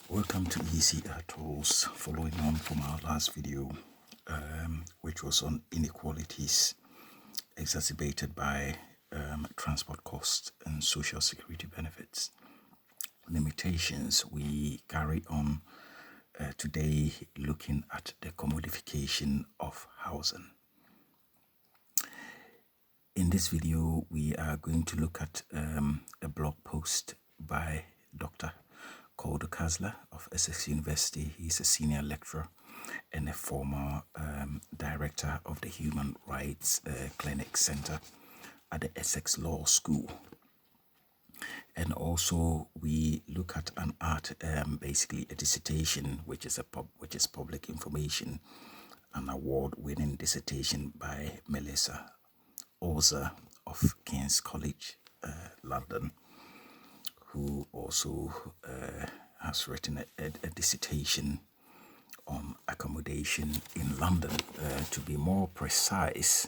Welcome to Easy Tools, following on from our last video, which was on inequalities exacerbated by transport costs and social security benefits. Limitations. We carry on today looking at the commodification of housing. In this video, we are going to look at a blog post by Dr. Koldo Casla of Essex University. He's a senior lecturer and a former director of the Human Rights Clinic Center at the Essex Law School. And also we look at an basically a dissertation, which is public information, an award-winning dissertation by Melissa Oza of King's College, London, who also has written a dissertation on accommodation in London. To be more precise,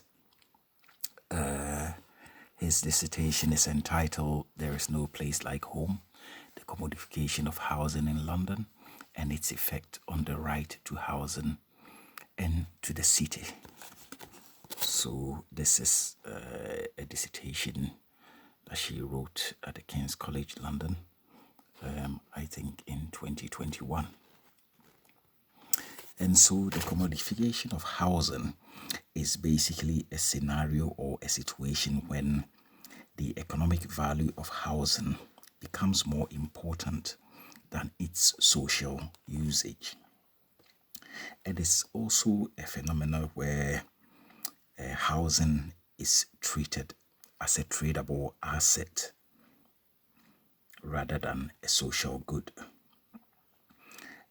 his dissertation is entitled "There is No Place Like Home, the Commodification of Housing in London and its Effect on the Right to Housing and to the City." So this is a dissertation that she wrote at the King's College London, I think in 2021. And so the commodification of housing is basically a scenario or a situation when the economic value of housing becomes more important than its social usage. It is also a phenomenon where housing is treated as a tradable asset rather than a social good.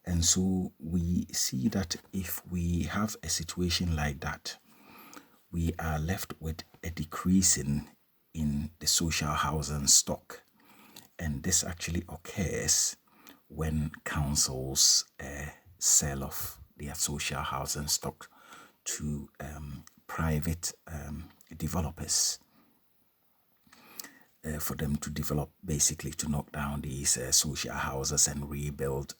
And so we see that if we have a situation like that, we are left with a decrease in the social housing stock. And this actually occurs when councils sell off their social housing stock to private developers for them to develop, basically to knock down these social houses and rebuild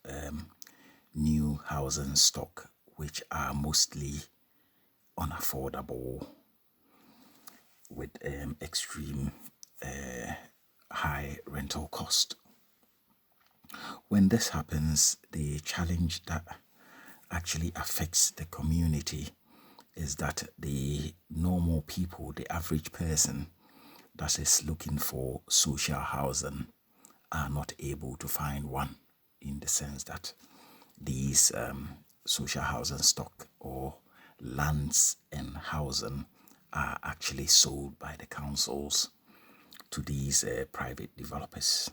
new housing stock, which are mostly unaffordable with extreme high rental cost. When this happens, the challenge that actually affects the community is that the normal people, the average person that is looking for social housing, are not able to find one, in the sense that these social housing stock or lands and housing are actually sold by the councils to these private developers.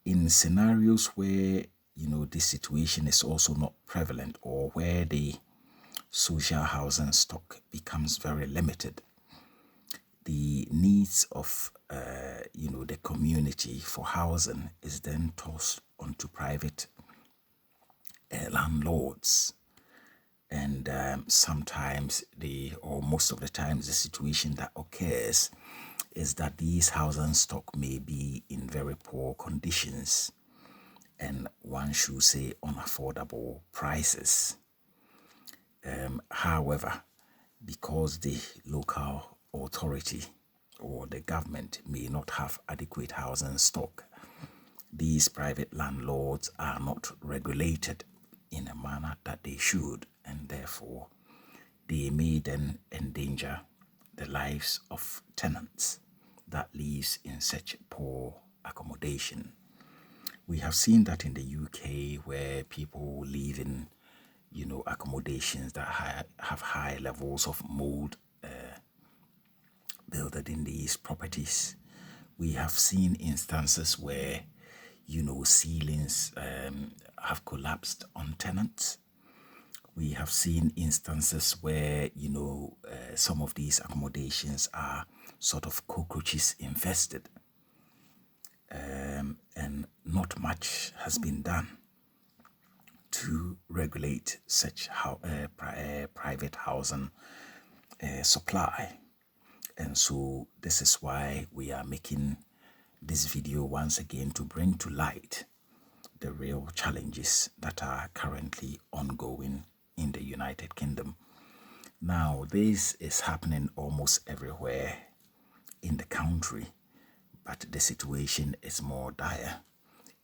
In scenarios where this situation is also not prevalent, or where the social housing stock becomes very limited, the needs of the community for housing is then tossed onto private landlords. And sometimes or most of the times, the situation that occurs is that these housing stock may be in very poor conditions, and one should say unaffordable prices. However, because the local authority or the government may not have adequate housing stock, these private landlords are not regulated in a manner that they should, and therefore they may then endanger the lives of tenants that lives in such poor accommodation. We have seen that in the UK, where people live in accommodations that have high levels of mold built in these properties. We have seen instances where ceilings have collapsed on tenants. We have seen instances where some of these accommodations are sort of cockroaches infested, and not much has been done to regulate such private housing supply. And so this is why we are making this video once again, to bring to light the real challenges that are currently ongoing in the United Kingdom. Now, this is happening almost everywhere in the country, but the situation is more dire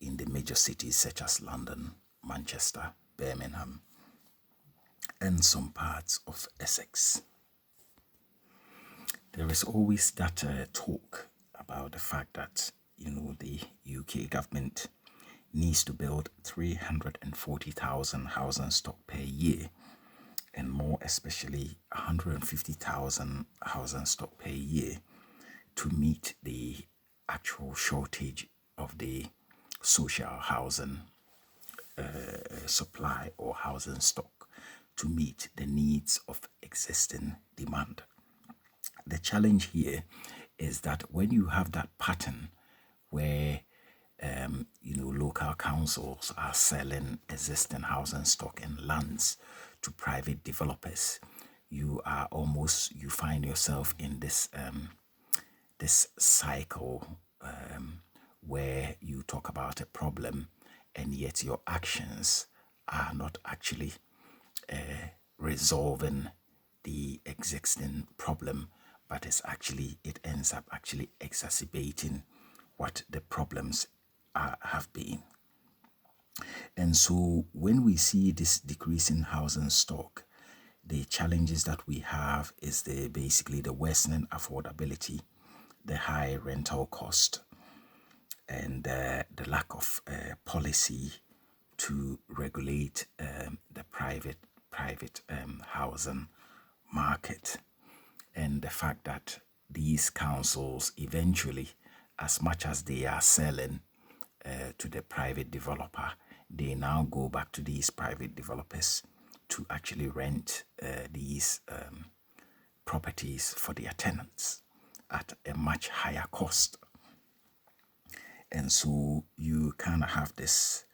in the major cities such as London, Manchester, Birmingham, and some parts of Essex. There is always that talk about the fact that, the UK government needs to build 340,000 housing stock per year, and more especially 150,000 housing stock per year to meet the actual shortage of the social housing supply or housing stock to meet the needs of existing demand. The challenge here is that when you have that pattern where local councils are selling existing housing stock and lands to private developers, you find yourself in this cycle where you talk about a problem and yet your actions are not actually resolving the existing problem, but it ends up actually exacerbating what the problems have been. And so when we see this decrease in housing stock, the challenges that we have is basically the worsening affordability, the high rental cost, and the lack of policy to regulate the private housing market, and the fact that these councils eventually, as much as they are selling to the private developer, they now go back to these private developers to actually rent these properties for their tenants at a much higher cost. And so you kind of have this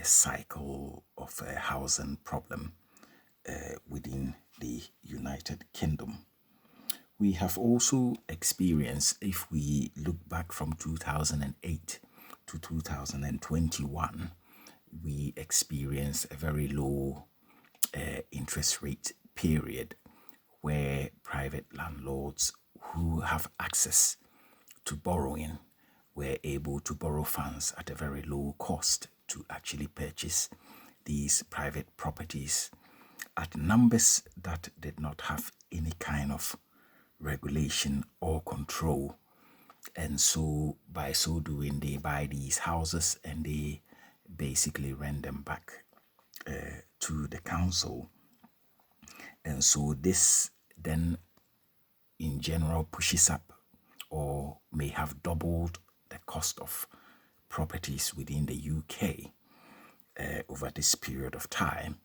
cycle of a housing problem within the United Kingdom. We have also experienced, if we look back from 2008 to 2021, we experienced a very low interest rate period where private landlords who have access to borrowing were able to borrow funds at a very low cost to actually purchase these private properties at numbers that did not have any kind of regulation or control. And so by so doing, they buy these houses and they basically rent them back to the council. And so this then in general pushes up or may have doubled the cost of properties within the UK over this period of time,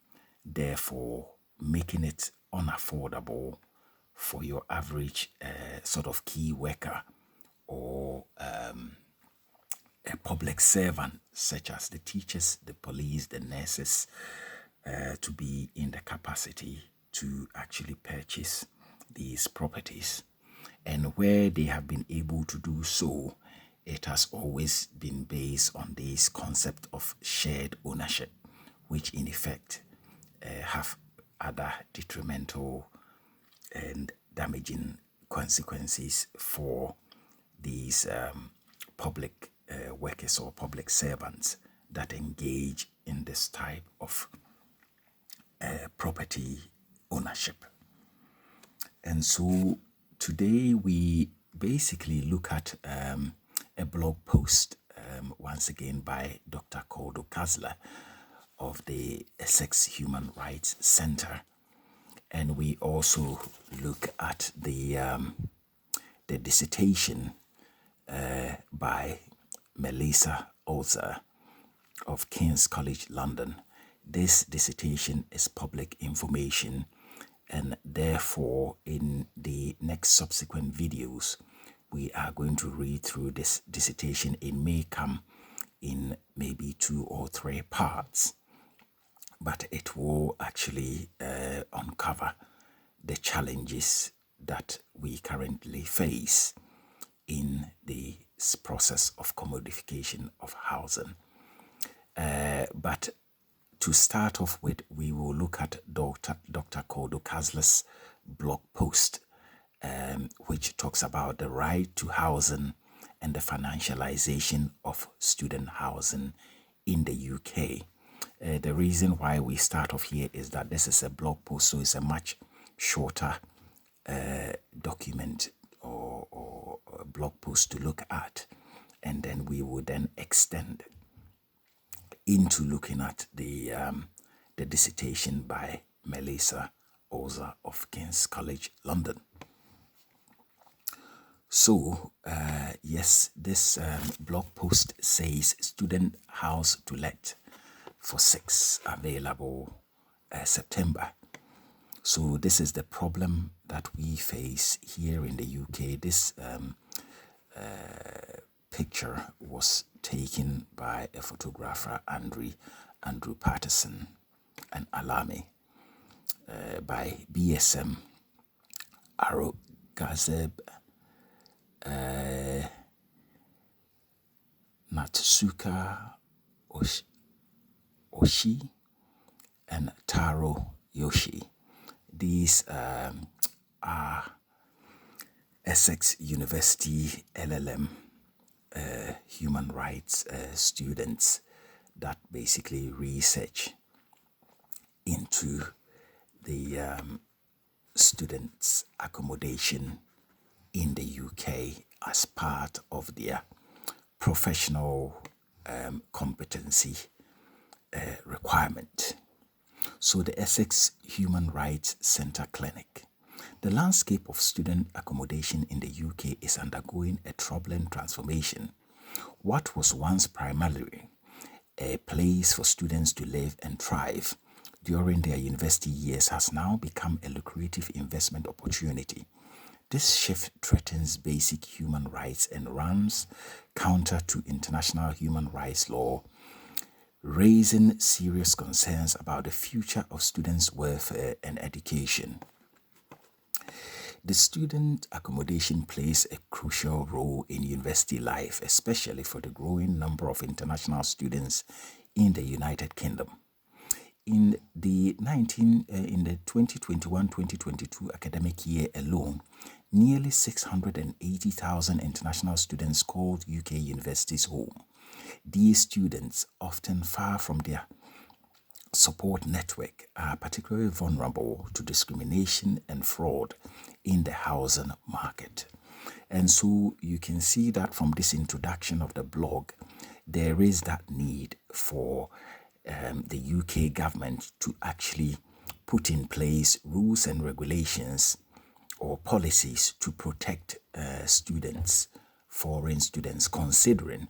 therefore making it unaffordable for your average sort of key worker or a public servant, such as the teachers, the police, the nurses, to be in the capacity to actually purchase these properties. And where they have been able to do so, it has always been based on this concept of shared ownership, which in effect have other detrimental and damaging consequences for these public workers or public servants that engage in this type of property ownership. And so today we basically look at a blog post once again by Dr. Koldo Casla of the Essex Human Rights Center. And we also look at the dissertation by Melissa Ozer of King's College London. This dissertation is public information, and therefore in the next subsequent videos we are going to read through this dissertation. It may come in maybe 2 or 3 parts, but it will actually uncover the challenges that we currently face in the process of commodification of housing. But to start off with, we will look at Dr. Koldo Casla's blog post, which talks about the right to housing and the financialization of student housing in the UK. The reason why we start off here is that this is a blog post, so it's a much shorter document or a blog post to look at, and then we will then extend into looking at the dissertation by Melissa Oza of King's College London. So yes, this blog post says student house to let for 6 available September. So this is the problem that we face here in the UK. This picture was taken by a photographer, Andrew Patterson and Alame, by BSM, Aurangazeb, Natsuka, Oishi, and Taro, Yoshi. These are Essex University LLM human rights students that basically research into the students' accommodation in the UK as part of their professional competency requirement. So the Essex Human Rights Centre Clinic. The landscape of student accommodation in the UK is undergoing a troubling transformation. What was once primarily a place for students to live and thrive during their university years has now become a lucrative investment opportunity. This shift threatens basic human rights and runs counter to international human rights law, raising serious concerns about the future of students' welfare and education. The student accommodation plays a crucial role in university life, especially for the growing number of international students in the United Kingdom. In the 2021-2022 academic year alone, nearly 680,000 international students called UK universities home. These students, often far from their support network, are particularly vulnerable to discrimination and fraud in the housing market. And so you can see that from this introduction of the blog, there is that need for the UK government to actually put in place rules and regulations or policies to protect students, foreign students, considering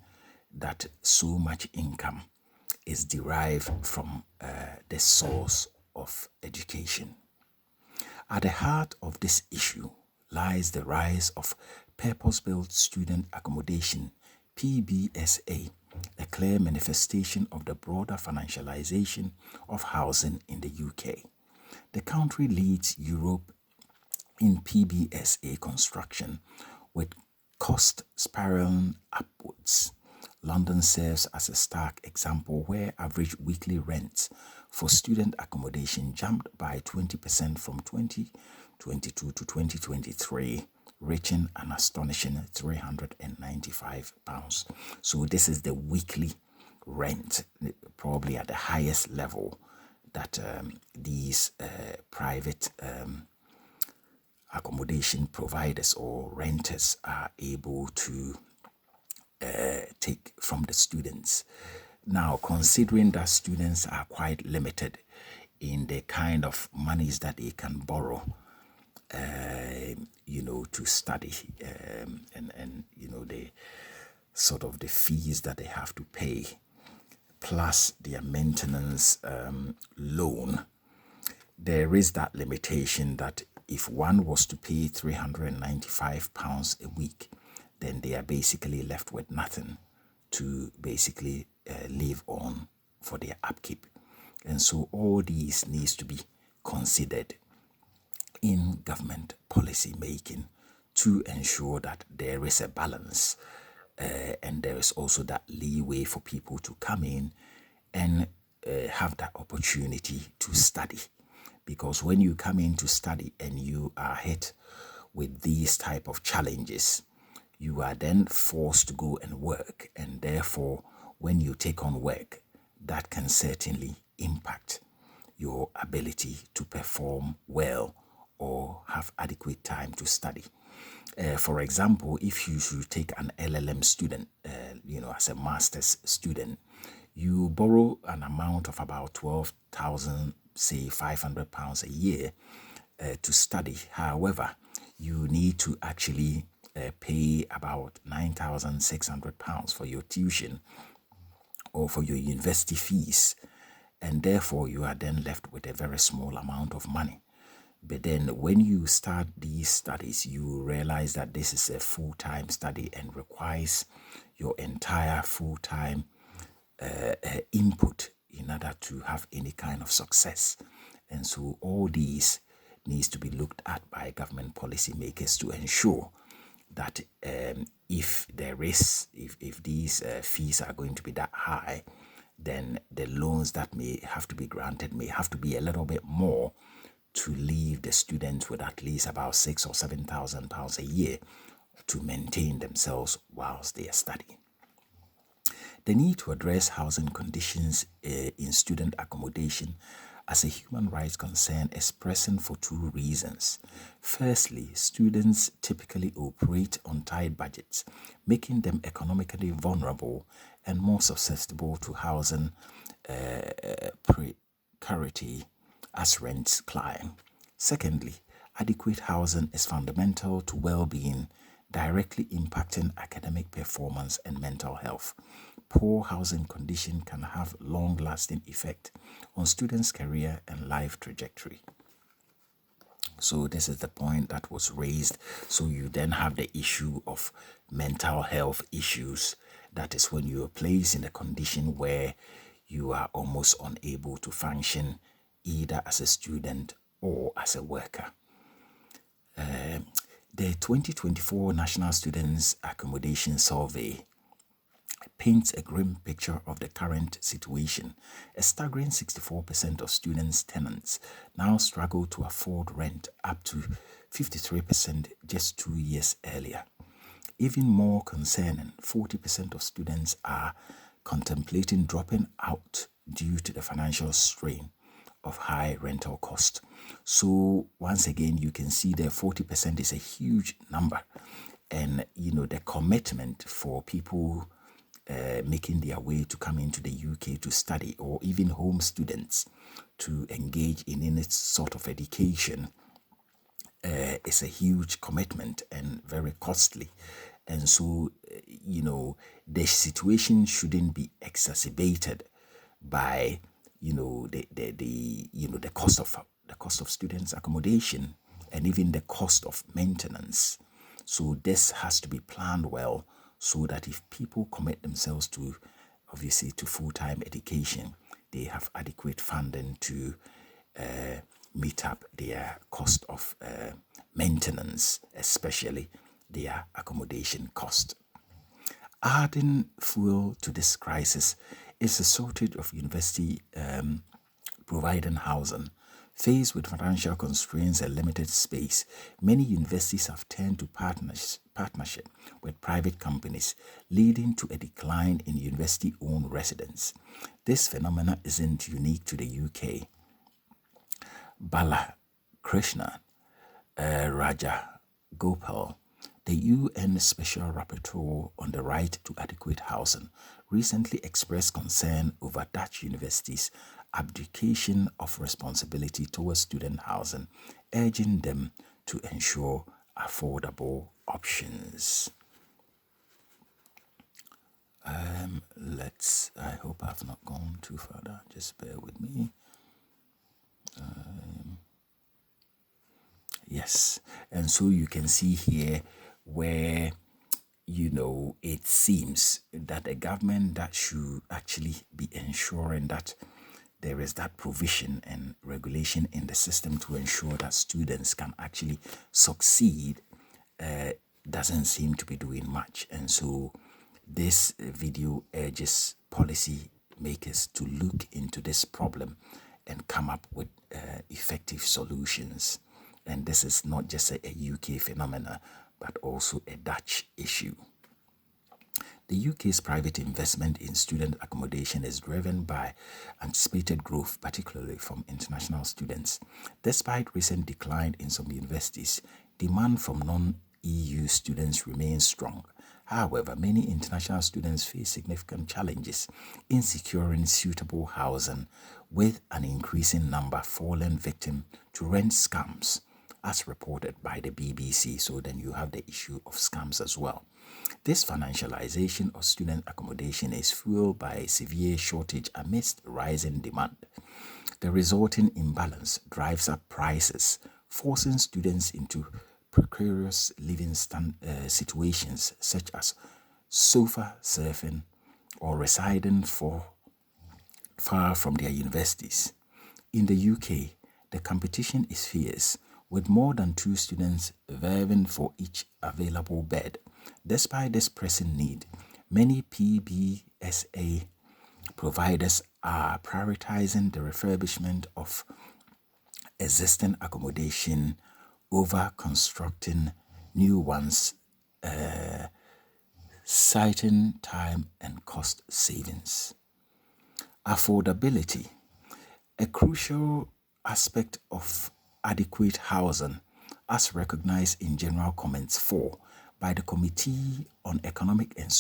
that so much income is derived from the source of education. At the heart of this issue lies the rise of purpose-built student accommodation, PBSA, a clear manifestation of the broader financialization of housing in the UK. The country leads Europe in PBSA construction, with cost spiraling upwards. London serves as a stark example where average weekly rents for student accommodation jumped by 20% from 2022 to 2023, reaching an astonishing £395. So this is the weekly rent, probably at the highest level that these private accommodation providers or renters are able to take from the students. Now, considering that students are quite limited in the kind of monies that they can borrow, to study, and the sort of the fees that they have to pay, plus their maintenance loan, there is that limitation that if one was to pay £395 a week, then they are basically left with nothing to basically live on for their upkeep. And so all these needs to be considered in government policy making to ensure that there is a balance and there is also that leeway for people to come in and have that opportunity to study. Because when you come in to study and you are hit with these type of challenges, you are then forced to go and work, and therefore when you take on work, that can certainly impact your ability to perform well or have adequate time to study. For example, if you should take an LLM student, as a master's student, you borrow an amount of about 12,000, say £500 a year to study. However, you need to actually pay about £9,600 for your tuition or for your university fees, and therefore you are then left with a very small amount of money. But then when you start these studies, you realize that this is a full-time study and requires your entire full-time input in order to have any kind of success. And so all these needs to be looked at by government policymakers to ensure that if these fees are going to be that high, then the loans that may have to be granted may have to be a little bit more to leave the students with at least about £6,000 or £7,000 a year to maintain themselves whilst they are studying. The need to address housing conditions in student accommodation as a human rights concern is pressing for two reasons. Firstly, students typically operate on tight budgets, making them economically vulnerable and more susceptible to housing precarity as rents climb. Secondly, adequate housing is fundamental to well-being, directly impacting academic performance and mental health. Poor housing condition can have long-lasting effect on students' career and life trajectory. So this is the point that was raised. So you then have the issue of mental health issues. That is when you are placed in a condition where you are almost unable to function either as a student or as a worker. The 2024 National Students Accommodation Survey paints a grim picture of the current situation. A staggering 64% of students' tenants now struggle to afford rent, up to 53% just 2 years earlier. Even more concerning, 40% of students are contemplating dropping out due to the financial strain of high rental cost. So once again, you can see that 40% is a huge number, and the commitment for people making their way to come into the UK to study, or even home students to engage in any sort of education, is a huge commitment and very costly. And so, the situation shouldn't be exacerbated by the cost of students' accommodation and even the cost of maintenance. So this has to be planned well, so that if people commit themselves to, obviously, to full-time education, they have adequate funding to meet up their cost of maintenance, especially their accommodation cost. Adding fuel to this crisis is a shortage of university providing housing. Faced with financial constraints and limited space, many universities have turned to partnership with private companies, leading to a decline in university-owned residents. This phenomenon isn't unique to the UK. Bala Krishna Raja Gopal, the UN Special Rapporteur on the right to adequate housing, recently expressed concern over Dutch universities' abdication of responsibility towards student housing, urging them to ensure affordable options. I hope I've not gone too further. Just bear with me. Yes, and so you can see here where it seems that the government that should actually be ensuring that there is that provision and regulation in the system to ensure that students can actually succeed doesn't seem to be doing much. And so this video urges policy makers to look into this problem and come up with effective solutions. And this is not just a UK phenomena, but also a Dutch issue. The UK's private investment in student accommodation is driven by anticipated growth, particularly from international students. Despite recent decline in some universities, demand from non-EU students remains strong. However, many international students face significant challenges in securing suitable housing, with an increasing number falling victim to rent scams, as reported by the BBC. So then you have the issue of scams as well. This financialization of student accommodation is fueled by a severe shortage amidst rising demand. The resulting imbalance drives up prices, forcing students into precarious living situations such as sofa surfing or residing far from their universities. In the UK, the competition is fierce, with more than 2 students vying for each available bed. Despite this pressing need, many PBSA providers are prioritizing the refurbishment of existing accommodation over constructing new ones, citing time and cost savings. Affordability, a crucial aspect of adequate housing, as recognized in General Comments 4 by the Committee on Economic and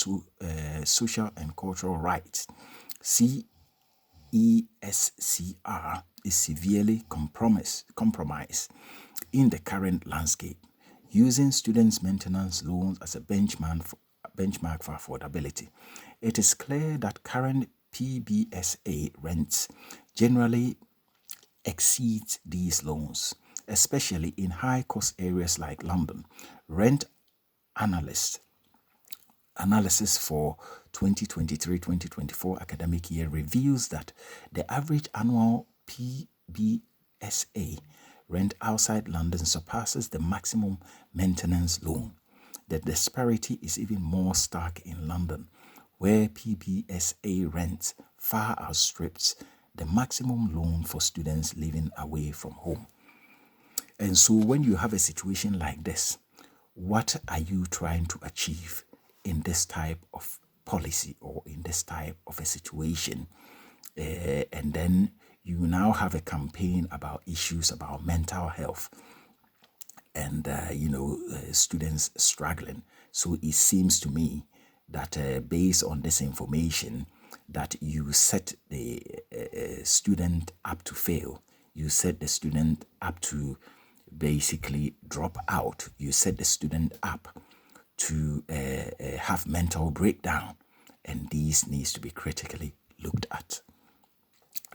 Social and Cultural Rights, CESCR, is severely compromised in the current landscape, using students' maintenance loans as a benchmark for affordability. It is clear that current PBSA rents generally exceeds these loans, especially in high-cost areas like London. Rent analysis for 2023-2024 academic year reveals that the average annual PBSA rent outside London surpasses the maximum maintenance loan. The disparity is even more stark in London, where PBSA rent far outstrips the maximum loan for students living away from home. And so when you have a situation like this, what are you trying to achieve in this type of policy or in this type of a situation? And then you now have a campaign about issues about mental health and, students struggling. So it seems to me that based on this information, that you set the student up to fail. You set the student up to basically drop out. You set the student up to have mental breakdown. And these needs to be critically looked at.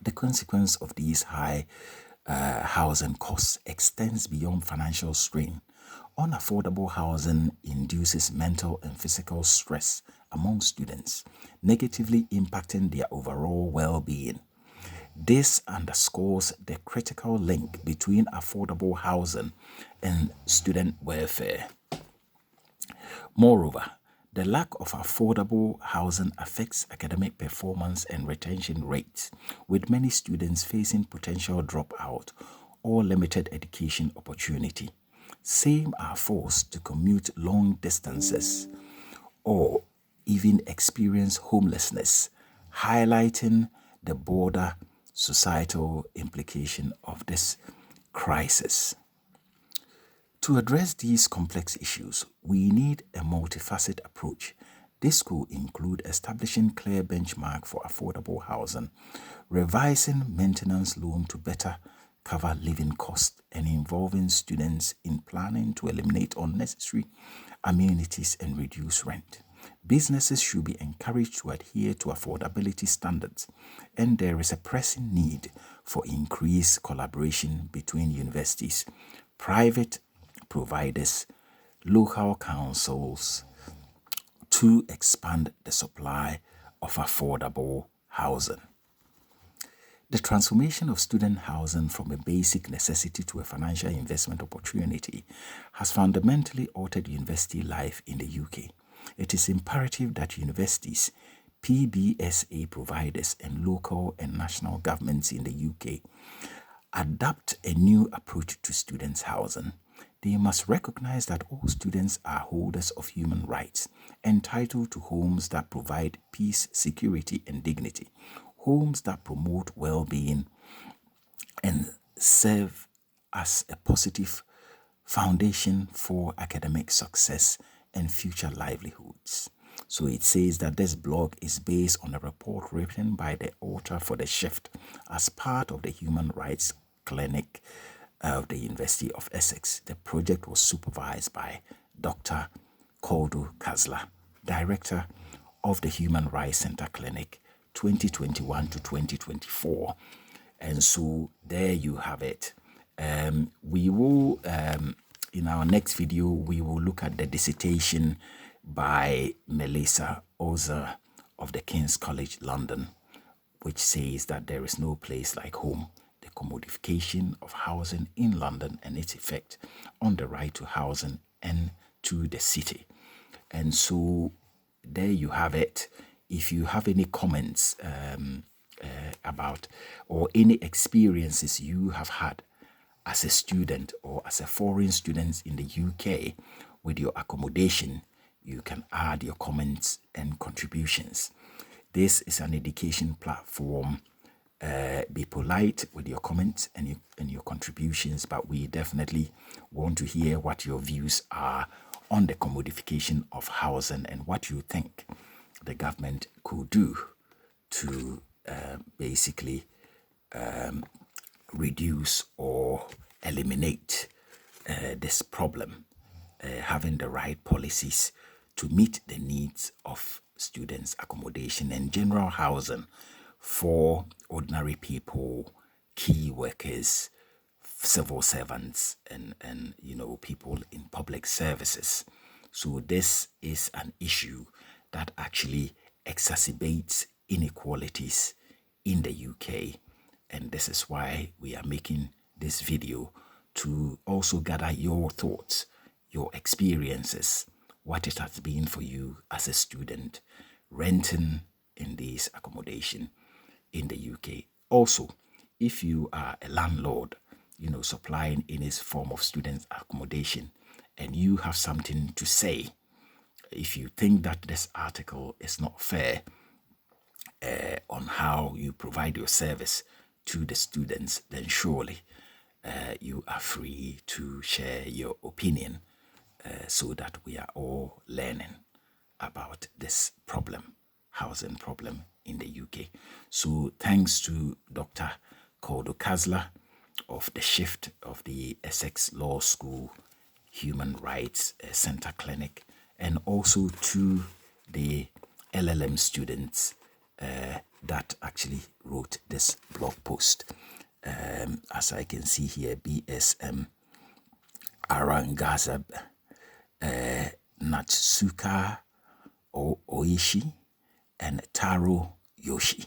The consequence of these high housing costs extends beyond financial strain. Unaffordable housing induces mental and physical stress among students, negatively impacting their overall well-being. This underscores the critical link between affordable housing and student welfare. Moreover, the lack of affordable housing affects academic performance and retention rates, with many students facing potential dropout or limited education opportunity. Some are forced to commute long distances or even experience homelessness, highlighting the broader societal implication of this crisis. To address these complex issues, we need a multifaceted approach. This could include establishing clear benchmark for affordable housing, revising maintenance loan to better cover living costs, and involving students in planning to eliminate unnecessary amenities and reduce rent. Businesses should be encouraged to adhere to affordability standards, and there is a pressing need for increased collaboration between universities, private providers, local councils to expand the supply of affordable housing. The transformation of student housing from a basic necessity to a financial investment opportunity has fundamentally altered university life in the UK. It is imperative that universities PBSA providers and local and national governments in the UK adopt a new approach to students' housing, they must recognize that all students are holders of human rights, entitled to homes that provide peace, security, and dignity, homes that promote well-being and serve as a positive foundation for academic success and future livelihoods. So it says that this blog is based on a report written by the author for The Shift as part of the Human Rights Clinic of the University of Essex. The project was supervised by Dr. Koldo Casla, Director of the Human Rights Center Clinic 2021 to 2024. And so there you have it. We will, in our next video, we will look at the dissertation by Melissa Ozer of the King's College London, which says that there is no place like home, the commodification of housing in London and its effect on the right to housing and to the city. And so there you have it. If you have any comments about or any experiences you have had as a student or as a foreign student in the UK with your accommodation, you can add your comments and contributions. This is an education platform. Be polite with your comments and your contributions, but we definitely want to hear what your views are on the commodification of housing and what you think the government could do to basically reduce or eliminate this problem, having the right policies to meet the needs of students' accommodation and general housing for ordinary people, key workers, civil servants, and people in public services. So this is an issue that actually exacerbates inequalities in the UK, and this is why we are making this video, to also gather your thoughts, your experiences, what it has been for you as a student renting in this accommodation in the UK. Also, if you are a landlord, supplying any form of student accommodation, and you have something to say, if you think that this article is not fair on how you provide your service to the students, then surely you are free to share your opinion so that we are all learning about this problem, housing problem in the UK. So thanks to Dr. Koldo Casla of The Shift of the Essex Law School Human Rights Center Clinic, and also to the LLM students that actually wrote this blog post. As I can see here, BSM Aurangazeb, Natsuka Oishi, and Taro, Yoshi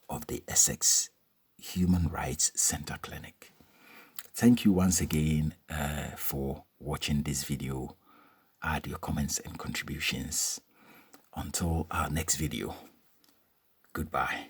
of the Essex Human Rights Center Clinic. Thank you once again for watching this video. Add your comments and contributions. Until our next video, goodbye.